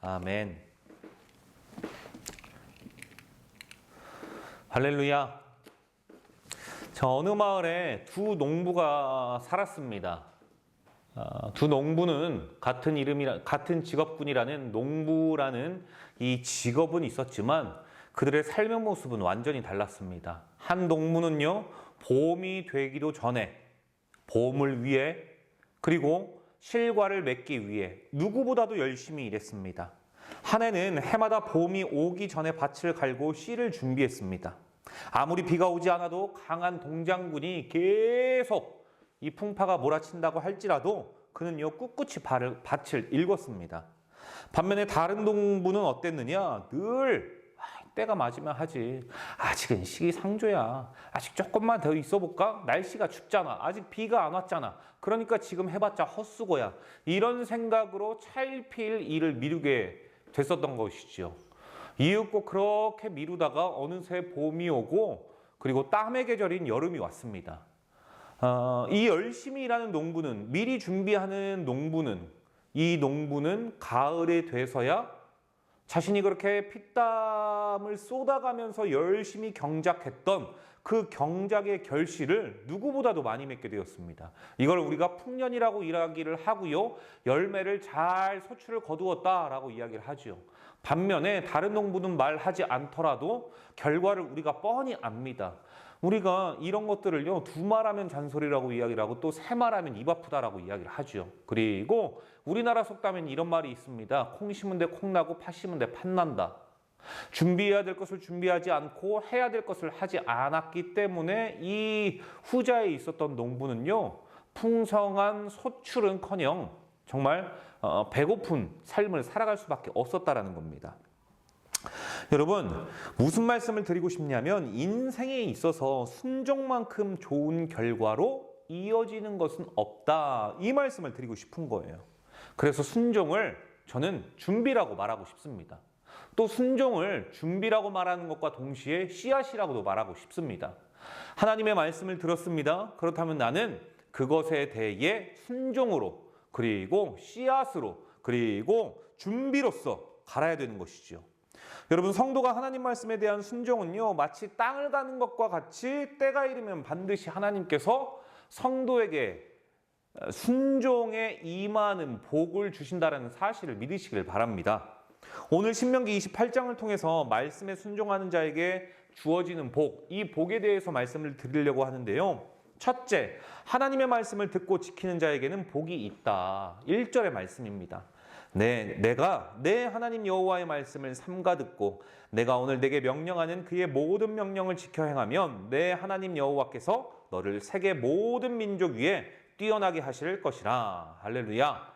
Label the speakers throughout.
Speaker 1: 아멘. 할렐루야. 어느 마을에 두 농부가 살았습니다. 두 농부는 같은 직업군이라는 농부라는 이 직업은 있었지만 그들의 삶의 모습은 완전히 달랐습니다. 한 농부는요, 봄이 되기도 전에 봄을 위해 그리고 실과를 맺기 위해 누구보다도 열심히 일했습니다. 한 해는 해마다 봄이 오기 전에 밭을 갈고 씨를 준비했습니다. 아무리 비가 오지 않아도 강한 동장군이 계속 이 풍파가 몰아친다고 할지라도 그는요 꿋꿋이 밭을 일궜습니다. 반면에 다른 농부는 어땠느냐? 늘 때가 맞으면 하지. 아직은 시기상조야. 아직 조금만 더 있어볼까? 날씨가 춥잖아. 아직 비가 안 왔잖아. 그러니까 지금 해봤자 헛수고야. 이런 생각으로 차일피일 일을 미루게 됐었던 것이죠. 이윽고 그렇게 미루다가 어느새 봄이 오고 그리고 땀의 계절인 여름이 왔습니다. 이 열심히 일하는 농부는, 미리 준비하는 농부는, 이 농부는 가을이 돼서야 자신이 그렇게 피땀을 쏟아가면서 열심히 경작했던 그 경작의 결실을 누구보다도 많이 맺게 되었습니다. 이걸 우리가 풍년이라고 이야기를 하고요. 열매를 잘 소출을 거두었다라고 이야기를 하죠. 반면에 다른 농부는 말하지 않더라도 결과를 우리가 뻔히 압니다. 우리가 이런 것들을요, 두 말하면 잔소리라고 이야기를 하고 또 세 말하면 입 아프다라고 이야기를 하죠. 그리고 우리나라 속담엔 이런 말이 있습니다. 콩 심은 데 콩 나고 팥 심은 데 팥 난다. 준비해야 될 것을 준비하지 않고 해야 될 것을 하지 않았기 때문에 이 후자에 있었던 농부는요, 풍성한 소출은커녕 정말 배고픈 삶을 살아갈 수밖에 없었다라는 겁니다. 여러분, 무슨 말씀을 드리고 싶냐면 인생에 있어서 순종만큼 좋은 결과로 이어지는 것은 없다. 이 말씀을 드리고 싶은 거예요. 그래서 순종을 저는 준비라고 말하고 싶습니다. 또 순종을 준비라고 말하는 것과 동시에 씨앗이라고도 말하고 싶습니다. 하나님의 말씀을 들었습니다. 그렇다면 나는 그것에 대해 순종으로 그리고 씨앗으로 그리고 준비로서 갈아야 되는 것이죠. 여러분, 성도가 하나님 말씀에 대한 순종은요, 마치 땅을 가는 것과 같이 때가 이르면 반드시 하나님께서 성도에게 순종에 임하는 복을 주신다는 사실을 믿으시길 바랍니다. 오늘 신명기 28장을 통해서 말씀에 순종하는 자에게 주어지는 복, 이 복에 대해서 말씀을 드리려고 하는데요. 첫째, 하나님의 말씀을 듣고 지키는 자에게는 복이 있다. 1절의 말씀입니다. 내가 내 하나님 여호와의 말씀을 삼가 듣고 내가 오늘 내게 명령하는 그의 모든 명령을 지켜 행하면 내 하나님 여호와께서 너를 세계 모든 민족 위에 뛰어나게 하실 것이라. 할렐루야.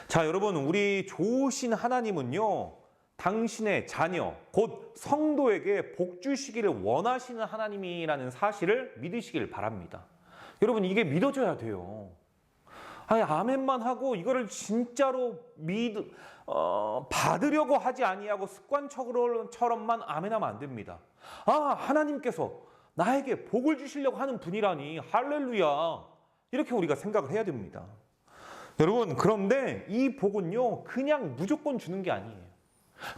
Speaker 1: 자, 여러분, 우리 좋으신 하나님은요, 당신의 자녀, 곧 성도에게 복 주시기를 원하시는 하나님이라는 사실을 믿으시길 바랍니다. 여러분, 이게 믿어져야 돼요. 아니, 아멘만 하고 이거를 진짜로 받으려고 하지 아니하고 습관처럼만 아멘하면 안 됩니다. 아, 하나님께서 나에게 복을 주시려고 하는 분이라니, 할렐루야. 이렇게 우리가 생각을 해야 됩니다. 여러분, 그런데 이 복은요, 그냥 무조건 주는 게 아니에요.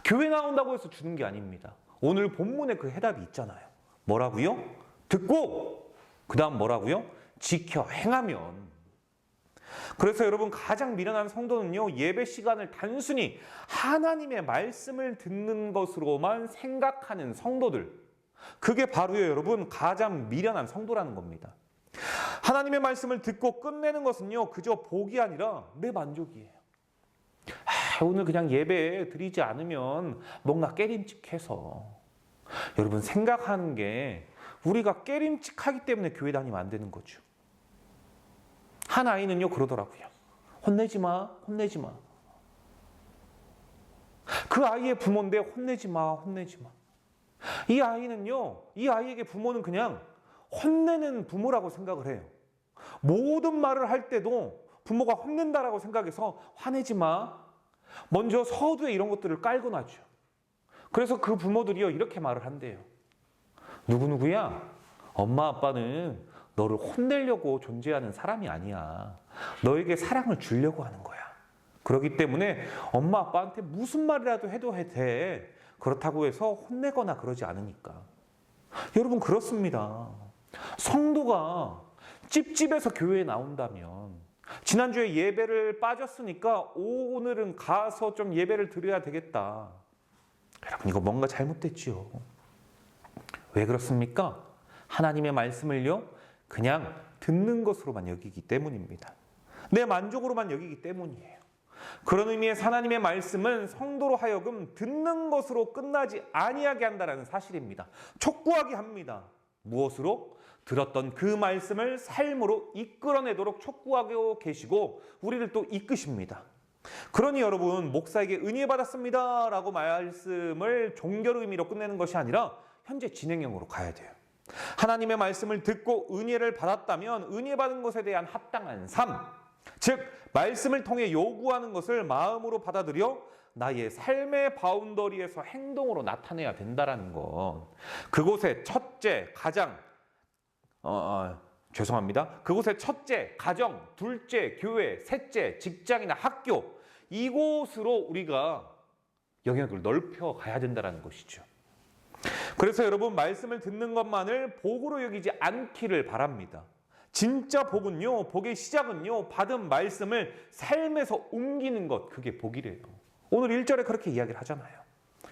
Speaker 1: 교회 나온다고 해서 주는 게 아닙니다. 오늘 본문에 그 해답이 있잖아요. 뭐라고요? 듣고, 그 다음 뭐라고요? 지켜 행하면. 그래서 여러분, 가장 미련한 성도는요, 예배 시간을 단순히 하나님의 말씀을 듣는 것으로만 생각하는 성도들, 그게 바로요, 여러분, 가장 미련한 성도라는 겁니다. 하나님의 말씀을 듣고 끝내는 것은요, 그저 복이 아니라 내 만족이에요. 오늘 그냥 예배 드리지 않으면 뭔가 깨림칙해서. 여러분, 생각하는 게 우리가 깨림칙하기 때문에 교회 다니면 안 되는 거죠. 한 아이는요, 그러더라고요. 혼내지 마, 혼내지 마. 그 아이의 부모인데 혼내지 마, 혼내지 마. 이 아이는요, 이 아이에게 부모는 그냥 혼내는 부모라고 생각을 해요. 모든 말을 할 때도 부모가 혼낸다라고 생각해서 화내지 마. 먼저 서두에 이런 것들을 깔고 나죠. 그래서 그 부모들이요, 이렇게 말을 한대요. 누구누구야? 엄마 아빠는 너를 혼내려고 존재하는 사람이 아니야. 너에게 사랑을 주려고 하는 거야. 그렇기 때문에 엄마 아빠한테 무슨 말이라도 해도 돼. 그렇다고 해서 혼내거나 그러지 않으니까. 여러분 그렇습니다. 성도가 찝찝해서 교회에 나온다면 지난주에 예배를 빠졌으니까 오늘은 가서 좀 예배를 드려야 되겠다. 여러분 이거 뭔가 잘못됐지요. 왜 그렇습니까? 하나님의 말씀을요 그냥 듣는 것으로만 여기기 때문입니다. 내 만족으로만 여기기 때문이에요. 그런 의미에서 하나님의 말씀은 성도로 하여금 듣는 것으로 끝나지 아니하게 한다는 사실입니다. 촉구하게 합니다. 무엇으로? 들었던 그 말씀을 삶으로 이끌어내도록 촉구하고 계시고 우리를 또 이끄십니다. 그러니 여러분 목사에게 은혜 받았습니다 라고 말씀을 종결 의미로 끝내는 것이 아니라 현재 진행형으로 가야 돼요. 하나님의 말씀을 듣고 은혜를 받았다면 은혜 받은 것에 대한 합당한 삶, 즉 말씀을 통해 요구하는 것을 마음으로 받아들여 나의 삶의 바운더리에서 행동으로 나타내야 된다는 것. 그곳에 첫째, 그곳에 첫째, 가정, 둘째, 교회, 셋째, 직장이나 학교, 이곳으로 우리가 영역을 넓혀 가야 된다는 것이죠. 그래서 여러분 말씀을 듣는 것만을 복으로 여기지 않기를 바랍니다. 진짜 복은요, 복의 시작은요, 받은 말씀을 삶에서 옮기는 것, 그게 복이래요. 오늘 1절에 그렇게 이야기를 하잖아요.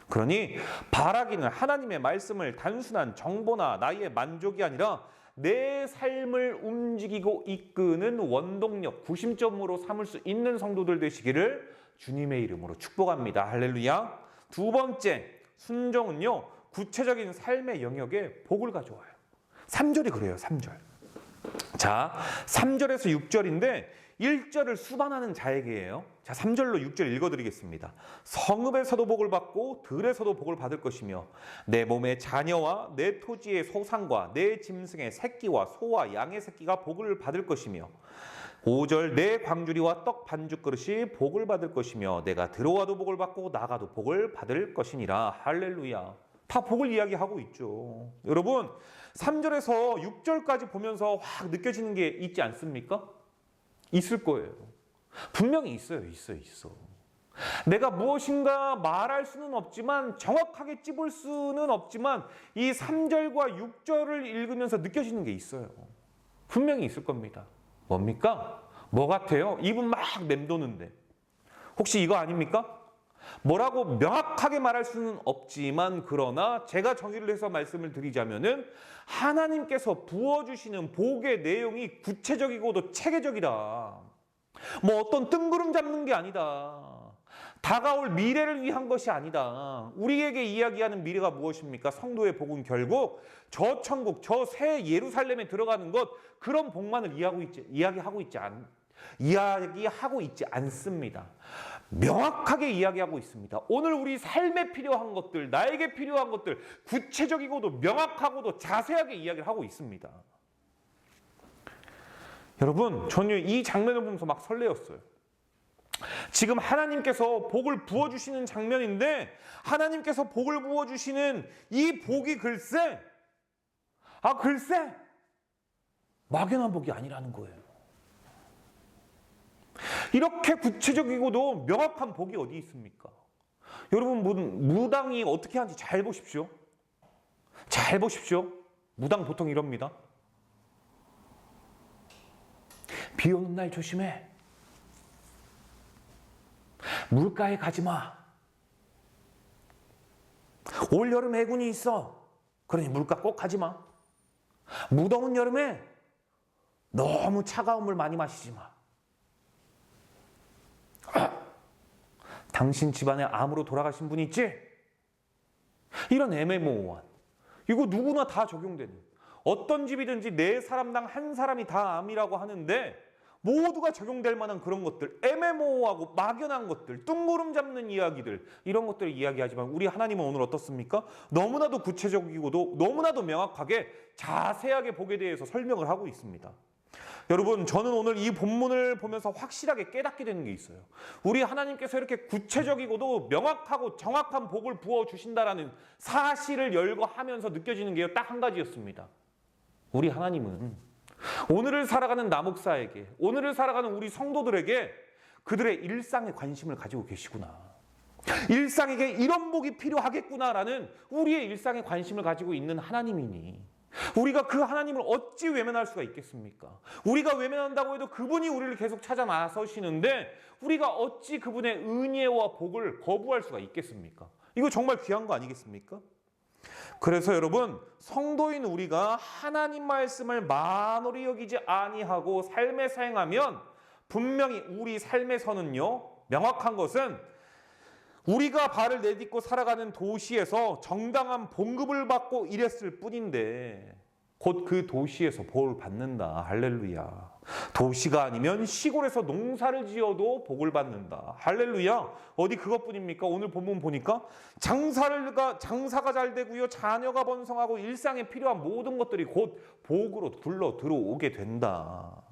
Speaker 1: 그러니 바라기는 하나님의 말씀을 단순한 정보나 나의 만족이 아니라 내 삶을 움직이고 이끄는 원동력, 구심점으로 삼을 수 있는 성도들 되시기를 주님의 이름으로 축복합니다. 할렐루야. 두 번째, 순종은요, 구체적인 삶의 영역에 복을 가져와요. 3절이 그래요, 3절. 자, 3절에서 6절인데 1절을 수반하는 자에게예요. 자, 3절로 6절 읽어드리겠습니다. 성읍에서도 복을 받고 들에서도 복을 받을 것이며 내 몸의 자녀와 내 토지의 소산과 내 짐승의 새끼와 소와 양의 새끼가 복을 받을 것이며 5절 내 광주리와 떡 반죽 그릇이 복을 받을 것이며 내가 들어와도 복을 받고 나가도 복을 받을 것이니라. 할렐루야. 다 복을 이야기하고 있죠. 여러분 3절에서 6절까지 보면서 확 느껴지는 게 있지 않습니까? 있을 거예요. 분명히 있어요. 있어. 내가 무엇인가 말할 수는 없지만 정확하게 찝을 수는 없지만 이 3절과 6절을 읽으면서 느껴지는 게 있어요. 분명히 있을 겁니다. 뭡니까? 뭐 같아요? 입은 막 맴도는데 혹시 이거 아닙니까? 뭐라고 명확하게 말할 수는 없지만 그러나 제가 정의를 해서 말씀을 드리자면은 하나님께서 부어주시는 복의 내용이 구체적이고도 체계적이다. 뭐 어떤 뜬구름 잡는 게 아니다. 다가올 미래를 위한 것이 아니다. 우리에게 이야기하는 미래가 무엇입니까? 성도의 복은 결국 저 천국, 저 새 예루살렘에 들어가는 것, 그런 복만을 이야기하고 있지 않습니다. 명확하게 이야기하고 있습니다. 오늘 우리 삶에 필요한 것들, 나에게 필요한 것들, 구체적이고도 명확하고도 자세하게 이야기를 하고 있습니다. 여러분, 저는 이 장면을 보면서 막 설레었어요. 지금 하나님께서 복을 부어주시는 장면인데 하나님께서 복을 부어주시는 이 복이 글쎄 막연한 복이 아니라는 거예요. 이렇게 구체적이고도 명확한 복이 어디 있습니까? 여러분 무당이 어떻게 하는지 잘 보십시오. 잘 보십시오. 무당 보통 이럽니다. 비 오는 날 조심해. 물가에 가지 마. 올 여름 해군이 있어. 그러니 물가 꼭 가지 마. 무더운 여름에 너무 차가운 물 많이 마시지 마. 당신 집안에 암으로 돌아가신 분 있지? 이런 애매모호한, 이거 누구나 다 적용되는, 어떤 집이든지 네 사람당 한 사람이 다 암이라고 하는데 모두가 적용될 만한 그런 것들, 애매모호하고 막연한 것들, 뜬구름 잡는 이야기들, 이런 것들을 이야기하지만 우리 하나님은 오늘 어떻습니까? 너무나도 구체적이고도 너무나도 명확하게 자세하게 복에 대해서 설명을 하고 있습니다. 여러분, 저는 오늘 이 본문을 보면서 확실하게 깨닫게 되는 게 있어요. 우리 하나님께서 이렇게 구체적이고도 명확하고 정확한 복을 부어주신다라는 사실을 열거하면서 느껴지는 게 딱 한 가지였습니다. 우리 하나님은 오늘을 살아가는 나 목사에게, 오늘을 살아가는 우리 성도들에게 그들의 일상에 관심을 가지고 계시구나. 일상에게 이런 복이 필요하겠구나라는 우리의 일상에 관심을 가지고 있는 하나님이니 우리가 그 하나님을 어찌 외면할 수가 있겠습니까? 우리가 외면한다고 해도 그분이 우리를 계속 찾아 나서시는데 우리가 어찌 그분의 은혜와 복을 거부할 수가 있겠습니까? 이거 정말 귀한 거 아니겠습니까? 그래서 여러분, 성도인 우리가 하나님 말씀을 만홀히 여기지 아니하고 삶에 사용하면 분명히 우리 삶에서는요, 명확한 것은 우리가 발을 내딛고 살아가는 도시에서 정당한 봉급을 받고 일했을 뿐인데 곧 그 도시에서 복을 받는다. 할렐루야. 도시가 아니면 시골에서 농사를 지어도 복을 받는다. 할렐루야. 어디 그것뿐입니까? 오늘 본문 보니까 장사가 잘 되고요, 자녀가 번성하고 일상에 필요한 모든 것들이 곧 복으로 굴러 들어오게 된다.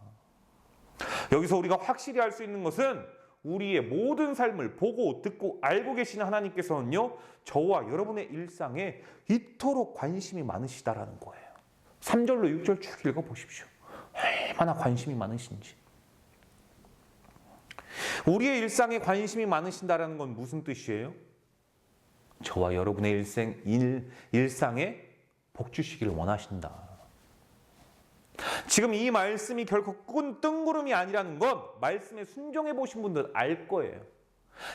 Speaker 1: 여기서 우리가 확실히 알 수 있는 것은 우리의 모든 삶을 보고 듣고 알고 계시는 하나님께서는요, 저와 여러분의 일상에 이토록 관심이 많으시다라는 거예요. 3절로 6절 쭉 읽어보십시오. 얼마나 관심이 많으신지. 우리의 일상에 관심이 많으신다라는 건 무슨 뜻이에요? 저와 여러분의 일상에 복 주시기를 원하신다. 지금 이 말씀이 결코 뜬구름이 아니라는 건 말씀에 순종해 보신 분들 알 거예요.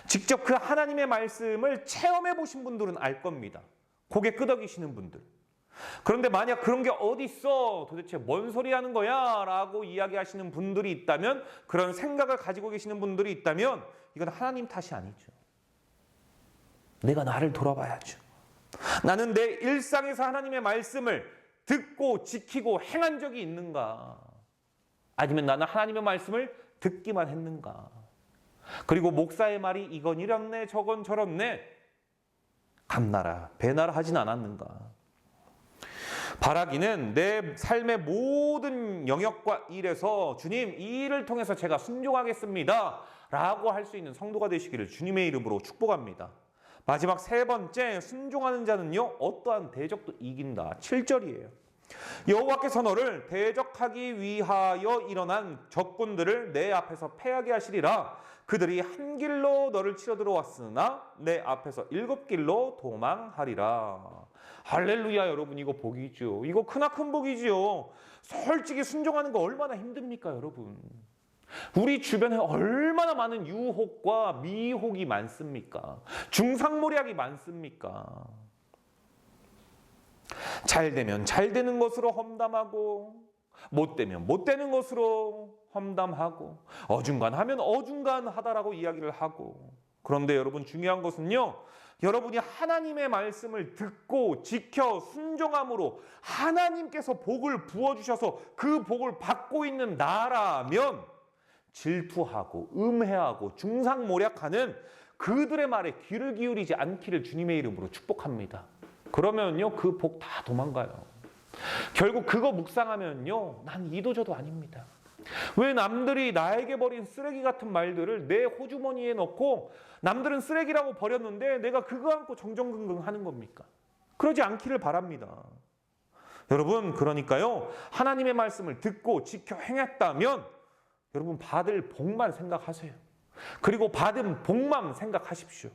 Speaker 1: 직접 그 하나님의 말씀을 체험해 보신 분들은 알 겁니다. 고개 끄덕이시는 분들. 그런데 만약 그런 게 어디 있어? 도대체 뭔 소리 하는 거야? 라고 이야기하시는 분들이 있다면, 그런 생각을 가지고 계시는 분들이 있다면 이건 하나님 탓이 아니죠. 내가 나를 돌아봐야죠. 나는 내 일상에서 하나님의 말씀을 듣고 지키고 행한 적이 있는가? 아니면 나는 하나님의 말씀을 듣기만 했는가? 그리고 목사의 말이 이건 이렇네 저건 저렇네 감나라 배나라 하진 않았는가? 바라기는 내 삶의 모든 영역과 일에서 주님, 이 일을 통해서 제가 순종하겠습니다 라고 할 수 있는 성도가 되시기를 주님의 이름으로 축복합니다. 마지막 세 번째, 순종하는 자는요, 어떠한 대적도 이긴다. 7절이에요. 여호와께서 너를 대적하기 위하여 일어난 적군들을 내 앞에서 패하게 하시리라. 그들이 한 길로 너를 치러 들어왔으나 내 앞에서 7길로 도망하리라. 할렐루야. 여러분, 이거 복이죠. 이거 크나큰 복이죠. 솔직히 순종하는 거 얼마나 힘듭니까, 여러분? 우리 주변에 얼마나 많은 유혹과 미혹이 많습니까? 중상모략이 많습니까? 잘 되면 잘 되는 것으로 험담하고, 못 되면 못 되는 것으로 험담하고, 어중간하면 어중간하다라고 이야기를 하고. 그런데 여러분, 중요한 것은요, 여러분이 하나님의 말씀을 듣고 지켜 순종함으로 하나님께서 복을 부어주셔서 그 복을 받고 있는 나라면 질투하고 음해하고 중상모략하는 그들의 말에 귀를 기울이지 않기를 주님의 이름으로 축복합니다. 그러면요, 그 복 다 도망가요. 결국 그거 묵상하면요, 난 이도저도 아닙니다. 왜 남들이 나에게 버린 쓰레기 같은 말들을 내 호주머니에 넣고 남들은 쓰레기라고 버렸는데 내가 그거 안고 정정긍긍 하는 겁니까? 그러지 않기를 바랍니다. 여러분, 그러니까요, 하나님의 말씀을 듣고 지켜 행했다면 여러분 받을 복만 생각하세요. 그리고 받은 복만 생각하십시오.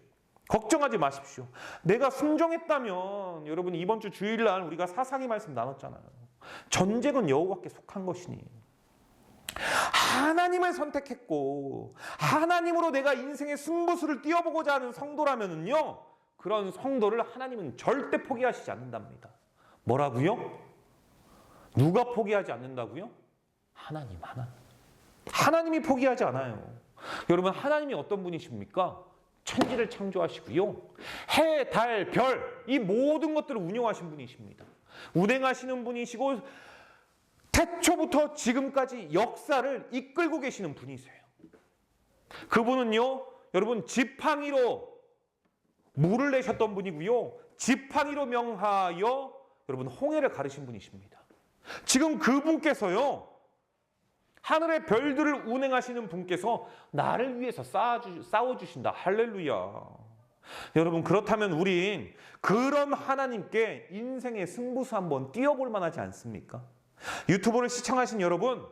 Speaker 1: 걱정하지 마십시오. 내가 순종했다면, 여러분 이번 주 주일날 우리가 사사기 말씀 나눴잖아요. 전쟁은 여호와께 속한 것이니 하나님을 선택했고 하나님으로 내가 인생의 승부수를 띄워보고자 하는 성도라면은요, 그런 성도를 하나님은 절대 포기하시지 않는답니다. 뭐라고요? 누가 포기하지 않는다고요? 하나님이 포기하지 않아요. 여러분, 하나님이 어떤 분이십니까? 천지를 창조하시고요, 해, 달, 별, 이 모든 것들을 운영하신 분이십니다. 운행하시는 분이시고 태초부터 지금까지 역사를 이끌고 계시는 분이세요. 그분은요, 여러분 지팡이로 물을 내셨던 분이고요, 지팡이로 명하여 여러분 홍해를 가르신 분이십니다. 지금 그분께서요, 하늘의 별들을 운행하시는 분께서 나를 위해서 싸워주신다. 할렐루야. 여러분, 그렇다면 우린 그런 하나님께 인생의 승부수 한번 띄워볼 만하지 않습니까? 유튜브를 시청하신 여러분,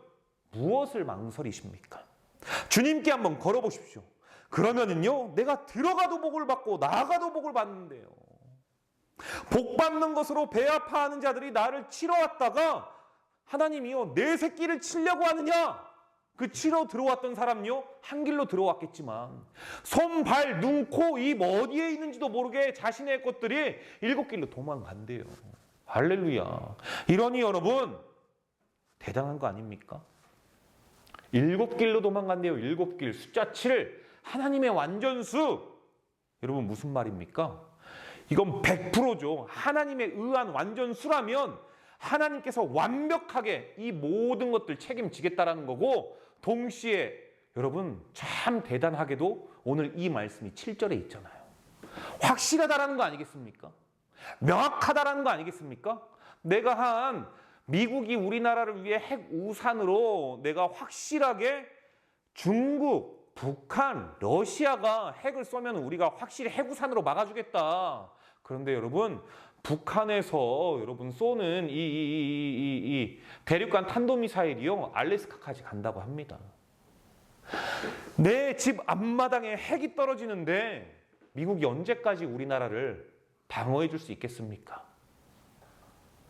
Speaker 1: 무엇을 망설이십니까? 주님께 한번 걸어보십시오. 그러면은요, 내가 들어가도 복을 받고 나가도 복을 받는데요. 복 받는 것으로 배 아파하는 자들이 나를 치러 왔다가 하나님이요, 내 새끼를 치려고 하느냐? 그 치러 들어왔던 사람요, 한 길로 들어왔겠지만 손, 발, 눈, 코, 입 어디에 있는지도 모르게 자신의 것들이 7길로 도망간대요. 할렐루야. 이러니 여러분 대단한 거 아닙니까? 7길로 도망간대요. 7길. 숫자 7. 하나님의 완전수. 여러분 무슨 말입니까? 이건 100%죠. 하나님에 의한 완전수라면 하나님께서 완벽하게 이 모든 것들 책임지겠다라는 거고, 동시에 여러분 참 대단하게도 오늘 이 말씀이 7절에 있잖아요. 확실하다라는 거 아니겠습니까? 명확하다라는 거 아니겠습니까? 내가 한 미국이 우리나라를 위해 핵 우산으로 내가 확실하게 중국, 북한, 러시아가 핵을 쏘면 우리가 확실히 핵 우산으로 막아주겠다. 그런데 여러분 북한에서 여러분 쏘는 이 대륙간 탄도미사일이요, 알래스카까지 간다고 합니다. 내 집 앞마당에 핵이 떨어지는데 미국이 언제까지 우리나라를 방어해 줄 수 있겠습니까?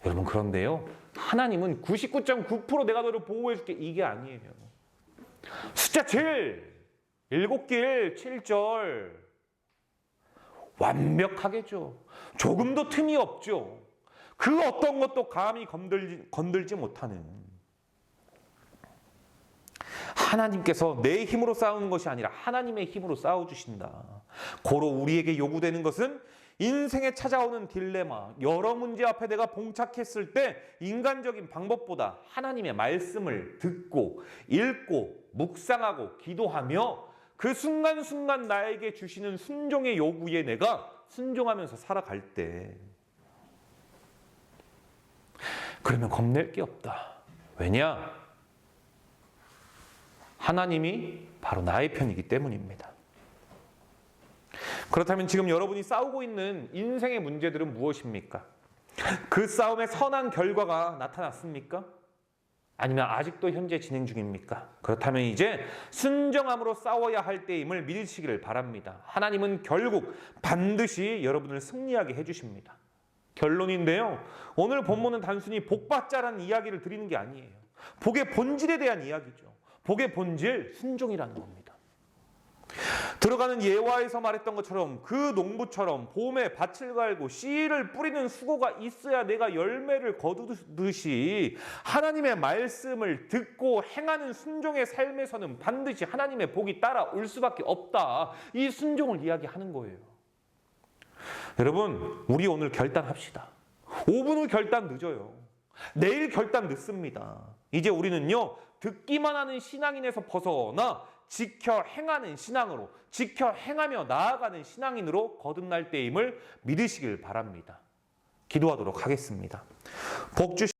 Speaker 1: 여러분 그런데요, 하나님은 99.9% 내가 너를 보호해 줄게, 이게 아니에요. 숫자 7, 7길 7절 완벽하겠죠. 조금도 틈이 없죠. 그 어떤 것도 감히 건들지 못하는, 하나님께서 내 힘으로 싸우는 것이 아니라 하나님의 힘으로 싸워주신다. 고로 우리에게 요구되는 것은 인생에 찾아오는 딜레마, 여러 문제 앞에 내가 봉착했을 때 인간적인 방법보다 하나님의 말씀을 듣고 읽고 묵상하고 기도하며 그 순간순간 나에게 주시는 순종의 요구에 내가 순종하면서 살아갈 때, 그러면 겁낼 게 없다. 왜냐? 하나님이 바로 나의 편이기 때문입니다. 그렇다면 지금 여러분이 싸우고 있는 인생의 문제들은 무엇입니까? 그 싸움의 선한 결과가 나타났습니까? 아니면 아직도 현재 진행 중입니까? 그렇다면 이제 순정함으로 싸워야 할 때임을 믿으시기를 바랍니다. 하나님은 결국 반드시 여러분을 승리하게 해주십니다. 결론인데요, 오늘 본문은 단순히 복받자라는 이야기를 드리는 게 아니에요. 복의 본질에 대한 이야기죠. 복의 본질, 순종이라는 겁니다. 들어가는 예화에서 말했던 것처럼 그 농부처럼 봄에 밭을 갈고 씨를 뿌리는 수고가 있어야 내가 열매를 거두듯이 하나님의 말씀을 듣고 행하는 순종의 삶에서는 반드시 하나님의 복이 따라올 수밖에 없다. 이 순종을 이야기하는 거예요. 여러분, 우리 오늘 결단합시다. 5분 후 결단 늦어요. 내일 결단 늦습니다. 이제 우리는요, 듣기만 하는 신앙인에서 벗어나 지켜 행하는 신앙으로, 지켜 행하며 나아가는 신앙인으로 거듭날 때임을 믿으시길 바랍니다. 기도하도록 하겠습니다. 복 주시